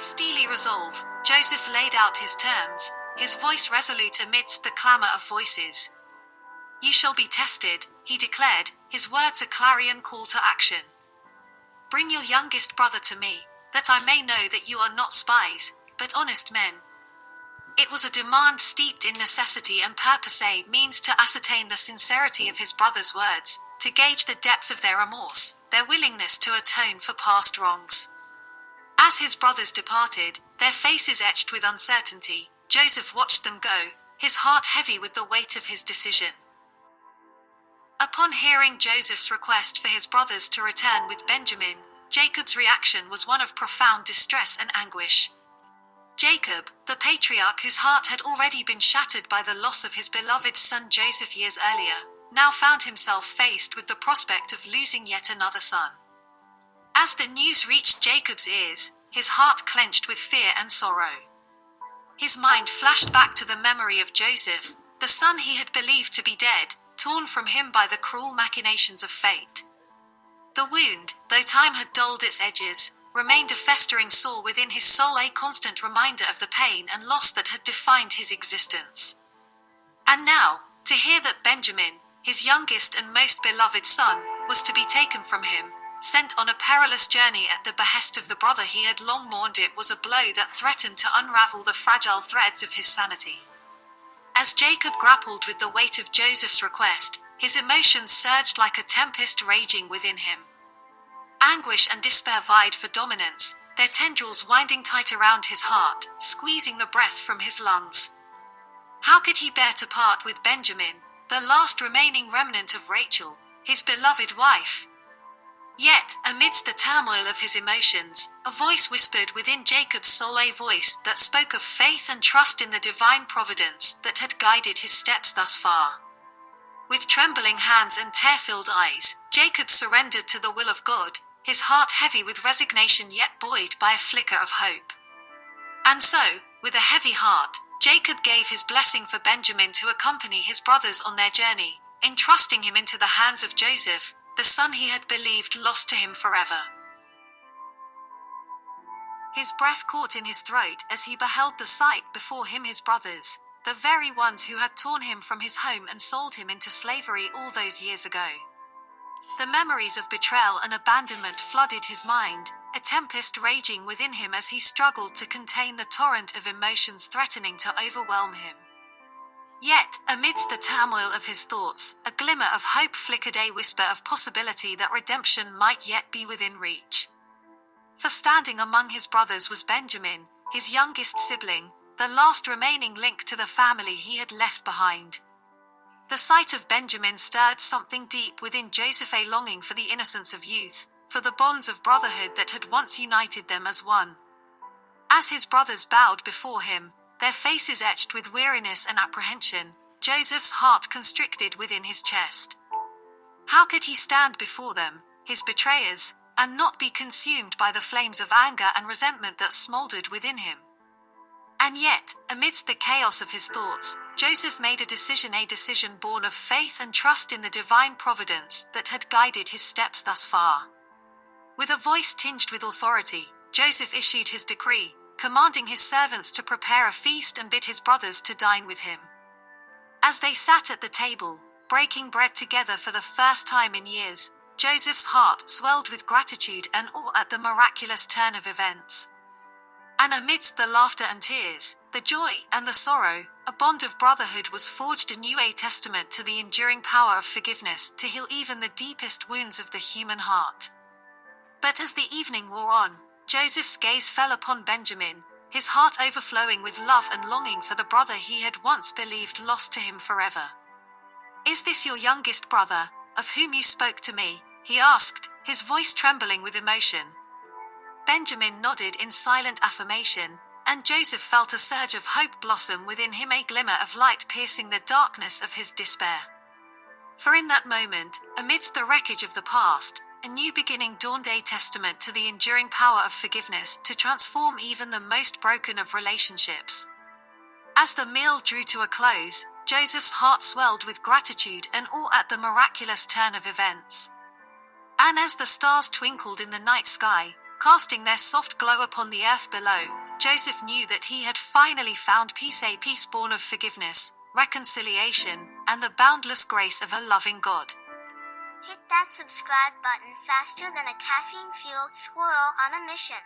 steely resolve, Joseph laid out his terms, his voice resolute amidst the clamour of voices. "You shall be tested," he declared, his words a clarion call to action. "Bring your youngest brother to me, that I may know that you are not spies, but honest men." It was a demand steeped in necessity and purpose, a means to ascertain the sincerity of his brother's words, to gauge the depth of their remorse, their willingness to atone for past wrongs. As his brothers departed, their faces etched with uncertainty, Joseph watched them go, his heart heavy with the weight of his decision. Upon hearing Joseph's request for his brothers to return with Benjamin, Jacob's reaction was one of profound distress and anguish. Jacob, the patriarch whose heart had already been shattered by the loss of his beloved son Joseph years earlier, now found himself faced with the prospect of losing yet another son. As the news reached Jacob's ears, his heart clenched with fear and sorrow. His mind flashed back to the memory of Joseph, the son he had believed to be dead, torn from him by the cruel machinations of fate. The wound, though time had dulled its edges, remained a festering sore within his soul, a constant reminder of the pain and loss that had defined his existence. And now, to hear that Benjamin, his youngest and most beloved son, was to be taken from him, sent on a perilous journey at the behest of the brother he had long mourned, it was a blow that threatened to unravel the fragile threads of his sanity. As Jacob grappled with the weight of Joseph's request, his emotions surged like a tempest raging within him. Anguish and despair vied for dominance, their tendrils winding tight around his heart, squeezing the breath from his lungs. How could he bear to part with Benjamin, the last remaining remnant of Rachel, his beloved wife? Yet, amidst the turmoil of his emotions, a voice whispered within Jacob's soul, a voice that spoke of faith and trust in the divine providence that had guided his steps thus far. With trembling hands and tear-filled eyes, Jacob surrendered to the will of God, his heart heavy with resignation yet buoyed by a flicker of hope. And so, with a heavy heart, Jacob gave his blessing for Benjamin to accompany his brothers on their journey, entrusting him into the hands of Joseph, the son he had believed lost to him forever. His breath caught in his throat as he beheld the sight before him, his brothers, the very ones who had torn him from his home and sold him into slavery all those years ago. The memories of betrayal and abandonment flooded his mind, a tempest raging within him as he struggled to contain the torrent of emotions threatening to overwhelm him. Yet, amidst the turmoil of his thoughts, a glimmer of hope flickered, a whisper of possibility that redemption might yet be within reach. For standing among his brothers was Benjamin, his youngest sibling, the last remaining link to the family he had left behind. The sight of Benjamin stirred something deep within Joseph, a longing for the innocence of youth, for the bonds of brotherhood that had once united them as one. As his brothers bowed before him, their faces etched with weariness and apprehension, Joseph's heart constricted within his chest. How could he stand before them, his betrayers, and not be consumed by the flames of anger and resentment that smoldered within him? And yet, amidst the chaos of his thoughts, Joseph made a decision born of faith and trust in the divine providence that had guided his steps thus far. With a voice tinged with authority, Joseph issued his decree, commanding his servants to prepare a feast and bid his brothers to dine with him. As they sat at the table, breaking bread together for the first time in years, Joseph's heart swelled with gratitude and awe at the miraculous turn of events. And amidst the laughter and tears, the joy and the sorrow, a bond of brotherhood was forged anew, a testament to the enduring power of forgiveness to heal even the deepest wounds of the human heart. But as the evening wore on, Joseph's gaze fell upon Benjamin, his heart overflowing with love and longing for the brother he had once believed lost to him forever. "Is this your youngest brother, of whom you spoke to me?" he asked, his voice trembling with emotion. Benjamin nodded in silent affirmation, and Joseph felt a surge of hope blossom within him, a glimmer of light piercing the darkness of his despair. For in that moment, amidst the wreckage of the past, a new beginning dawned, a testament to the enduring power of forgiveness to transform even the most broken of relationships. As the meal drew to a close, Joseph's heart swelled with gratitude and awe at the miraculous turn of events. And as the stars twinkled in the night sky, casting their soft glow upon the earth below. Joseph knew that he had finally found peace, a peace born of forgiveness, reconciliation, and the boundless grace of a loving God. Hit that subscribe button faster than a caffeine-fueled squirrel on a mission.